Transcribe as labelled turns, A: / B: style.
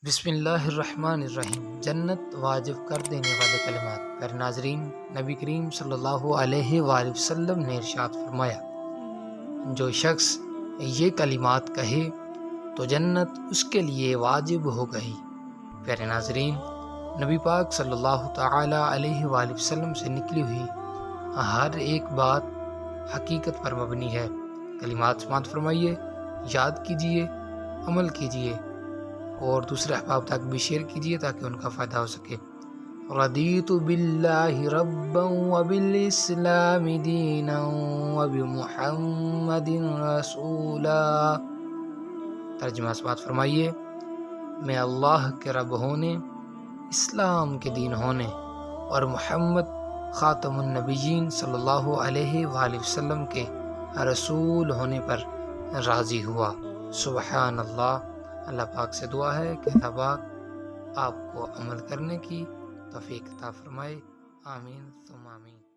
A: بسم اللہ الرحمن الرحیم۔ جنت واجب کر دینے والے کلمات پر ناظرین، نبی کریم صلی اللہ علیہ وآلہ وسلم نے ارشاد فرمایا، جو شخص یہ کلمات کہے تو جنت اس کے لیے واجب ہو گئی۔ پیارے ناظرین، نبی پاک صلی اللہ تعالی علیہ وآلہ وسلم سے نکلی ہوئی ہر ایک بات حقیقت پر مبنی ہے۔ کلمات سماعت فرمائیے، یاد کیجئے، عمل کیجئے اور دوسرے احباب تک بھی شیئر کیجئے تاکہ ان کا فائدہ ہو سکے۔ رضیت باللہ ربا وبالاسلام دینا وبمحمد رسولا۔ ترجمہ سماعت فرمائیے، میں اللہ کے رب ہونے، اسلام کے دین ہونے اور محمد خاتم النبیین صلی اللہ علیہ وآلہ وسلم کے رسول ہونے پر راضی ہوا۔ سبحان اللہ۔ اللہ پاک سے دعا ہے کہ اللہ پاک آپ کو عمل کرنے کی توفیق عطا فرمائے۔ آمین ثم آمین۔